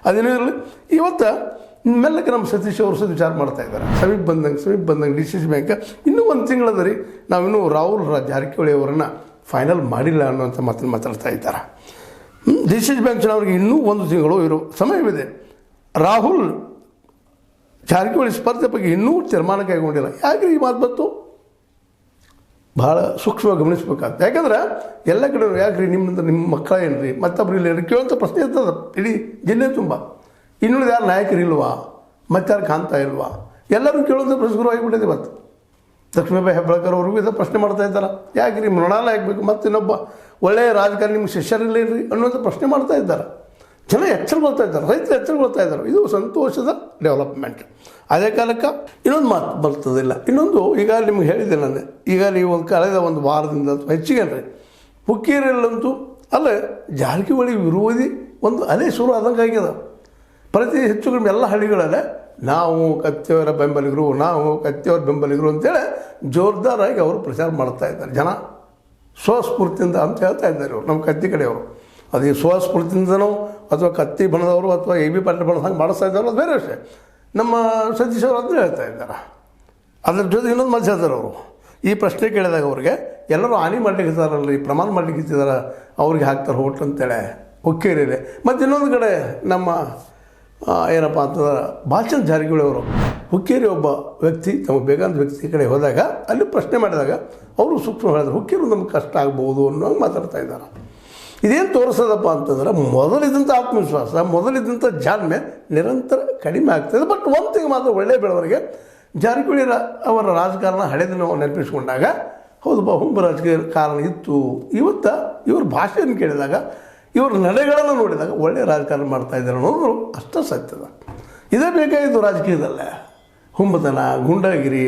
ಅದೇನೂ ಇರಲಿ. ಇವತ್ತು ಮೆಲ್ಲಕ್ಕೆ ನಮ್ಮ ಸತೀಶ್ ಅವರು ಸಹ ವಿಚಾರ ಮಾಡ್ತಾ ಇದ್ದಾರೆ. ಸಮೀಪ ಬಂದಂಗೆ DCC ಬ್ಯಾಂಕ್ ಇನ್ನೂ ಒಂದು ತಿಂಗಳದ ರೀ, ನಾವಿನ್ನೂ ರಾಹುಲ್ ಜಾರಕಿಹೊಳಿ ಅವರನ್ನು ಫೈನಲ್ ಮಾಡಿಲ್ಲ ಅನ್ನುವಂಥ ಮಾತನ್ನು ಮಾತಾಡ್ತಾ ಇದ್ದಾರೆ. DCC ಬ್ಯಾಂಕ್ ಚುನಾವಣೆಗೆ ಇನ್ನೂ 1 ತಿಂಗಳು ಇರೋ ಸಮಯವಿದೆ. ರಾಹುಲ್ ಜಾರಕಿಹೊಳಿ ಸ್ಪರ್ಧೆ ಬಗ್ಗೆ ಇನ್ನೂ ತೀರ್ಮಾನ ಕೈಗೊಂಡಿಲ್ಲ. ಯಾಕೆ ಈ ಮಾತು ಬಂತು? ಭಾಳ ಸೂಕ್ಷ್ಮವಾಗಿ ಗಮನಿಸ್ಬೇಕಾಗ್ತದೆ. ಯಾಕಂದ್ರೆ ಎಲ್ಲ ಕಡೆ ಯಾಕ್ರಿ ನಿಮ್ಮ ಮಕ್ಕಳ ಏನ್ರಿ ಮತ್ತೊಬ್ರು ಇಲ್ಲ ಕೇಳುವಂಥ ಪ್ರಶ್ನೆ ಇರ್ತದೆ ಇಡೀ ಜಿಲ್ಲೆ ತುಂಬ. ಇನ್ನುಳಿದ ಯಾರು ನಾಯಕರು ಇಲ್ವಾ, ಮತ್ತಾರು ಕಾಣ್ತಾ ಇಲ್ವಾ, ಎಲ್ಲರೂ ಕೇಳುವಂಥ ಪ್ರಶ್ನೆ ಆಗಿಬಿಟ್ಟಿದೆ. ಇವತ್ತು ಲಕ್ಷ್ಮೀಬಾಯಿ ಹೆಬ್ಬಾಳ್ಕರ್ ಅವ್ರಿಗೂ ಇದೇ ಪ್ರಶ್ನೆ ಮಾಡ್ತಾ ಇದ್ದಾರೆ. ಯಾಕ್ರಿ ಮೃಣಾಲ ಆಗಬೇಕು, ಮತ್ತು ಇನ್ನೊಬ್ಬ ಒಳ್ಳೆಯ ರಾಜಕಾರಣಿ ನಿಮ್ಗೆ ಶಿಷ್ಯರಿಲ್ಲೇನ್ರಿ ಅನ್ನೋದು ಪ್ರಶ್ನೆ ಮಾಡ್ತಾ ಇದ್ದಾರೆ. ಜನ ಎಚ್ಚರಗೊಳ್ತಾ ಇದ್ದಾರೆ, ರೈತರು ಎಚ್ಚರಗೊಳ್ತಾ ಇದ್ದಾರೆ. ಇದು ಸಂತೋಷದ ಡೆವಲಪ್ಮೆಂಟ್. ಅದೇ ಕಾಲಕ್ಕೆ ಇನ್ನೊಂದು ಮಾತು ಬರ್ತದಿಲ್ಲ. ಇನ್ನೊಂದು ಈಗ ನಿಮ್ಗೆ ಹೇಳಿದೆ ನಾನು, ಈಗ ನೀವು ಕಳೆದ ಒಂದು ವಾರದಿಂದ ಅಥವಾ ಹೆಚ್ಚಿಗೆ ಅಲ್ರಿ ಹುಕ್ಕೇರಿಯಲ್ಲಂತೂ ಅಲ್ಲ ಜಾರಕಿಹೊಳಿ ವಿರೋಧಿ ಒಂದು ಅಲೆ ಶುರು ಆದಂಗೆ ಆಗ್ಯದ. ಪ್ರತಿ ಹೆಚ್ಚು ಕಡಿಮೆ ಎಲ್ಲ ಹಳ್ಳಿಗಳಲ್ಲೇ ನಾವು ಕತ್ತಿಯವರ ಬೆಂಬಲಿಗರು ಅಂತೇಳಿ ಜೋರ್ದಾರಾಗಿ ಅವರು ಪ್ರಚಾರ ಮಾಡ್ತಾ ಇದ್ದಾರೆ. ಜನ ಸ್ವಸ್ಫೂರ್ತಿಯಿಂದ ಅಂತ ಹೇಳ್ತಾ ಇದ್ದಾರೆ ಅವರು, ನಮ್ಮ ಕತ್ತಿ ಕಡೆಯವರು. ಅದು ಸ್ವಸ್ಫೂರ್ತಿಯಿಂದನೋ ಅಥವಾ ಕತ್ತಿ ಬಣದವರು ಅಥವಾ AB ಪಾಟೀಲ್ ಬಣದ ಹಂಗೆ ಮಾಡಿಸ್ತಾ ಇದ್ದಾರೋ ಅದು ಬೇರೆ ವಿಷಯ. ನಮ್ಮ ಸತೀಶ್ ಅವರು ಅದನ್ನ ಹೇಳ್ತಾ ಇದ್ದಾರೆ. ಅದ್ರ ಜೊತೆ ಇನ್ನೊಂದು ಮಾತು ಹೇಳ್ತಾರೆ ಅವರು. ಈ ಪ್ರಶ್ನೆ ಕೇಳಿದಾಗ ಅವ್ರಿಗೆ ಎಲ್ಲರೂ ಹಾನಿ ಮಾಡ್ಲಿಕ್ಕೆ ಇದ್ದಾರಲ್ಲ, ಈ ಪ್ರಮಾಣ ಮಾಡ್ಲಿಕ್ಕೆ ಇದ್ದಾರೆ, ಅವ್ರಿಗೆ ಹಾಕ್ತಾರೆ ಹೋಟ್ ಅಂತೇಳಿ ಹುಕ್ಕೇರಿಯಲ್ಲಿ. ಮತ್ತು ಇನ್ನೊಂದು ಕಡೆ ನಮ್ಮ ಏನಪ್ಪ ಅಂತಂದ್ರೆ ಬಾಲಚಂದ್ರ ಜಾರಕಿಹೊಳಿ ಅವರು ಹುಕ್ಕೇರಿ ಒಬ್ಬ ವ್ಯಕ್ತಿ ತಮ್ಮ ಬೇಕಾದ ವ್ಯಕ್ತಿ ಕಡೆ ಹೋದಾಗ ಅಲ್ಲಿ ಪ್ರಶ್ನೆ ಮಾಡಿದಾಗ ಅವರು ಸೂಕ್ಷ್ಮ ಹೇಳಿದ್ರು ಹುಕ್ಕೇರಿ ನಮ್ಗೆ ಕಷ್ಟ ಆಗ್ಬೋದು ಅನ್ನೋ ಮಾತಾಡ್ತಾ ಇದ್ದಾರೆ. ಇದೇನು ತೋರಿಸೋದಪ್ಪ ಅಂತಂದ್ರೆ ಮೊದಲಿದ್ದಂಥ ಆತ್ಮವಿಶ್ವಾಸ, ಮೊದಲಿದ್ದಂಥ ಜಾಣ್ಮೆ ನಿರಂತರ ಕಡಿಮೆ ಆಗ್ತಾಯಿದೆ. ಬಟ್ ಒಂದು ತಿಂಗ್ ಮಾತ್ರ ಒಳ್ಳೆಯ ಬೆಳವಣಿಗೆ. ಜಾರಕಿಹೊಳಿ ಅವರ ರಾಜಕಾರಣ ಹಳೆದು ನಾವು ನೆನಪಿಸ್ಕೊಂಡಾಗ ಹೌದು ಹುಂಬ ರಾಜಕೀಯ ಕಾರಣ ಇತ್ತು. ಇವತ್ತು ಇವ್ರ ಭಾಷೆಯನ್ನು ಕೇಳಿದಾಗ ಇವ್ರ ನಡೆಗಳನ್ನು ನೋಡಿದಾಗ ಒಳ್ಳೆಯ ರಾಜಕಾರಣ ಮಾಡ್ತಾಯಿದ್ದಾರೆ ಅನ್ನೋದು ಅಷ್ಟೇ ಸತ್ಯದ. ಇದೇ ಬೇಕಾಗಿತ್ತು ರಾಜಕೀಯದಲ್ಲೇ. ಹುಂಬತನ, ಗುಂಡಾಗಿರಿ,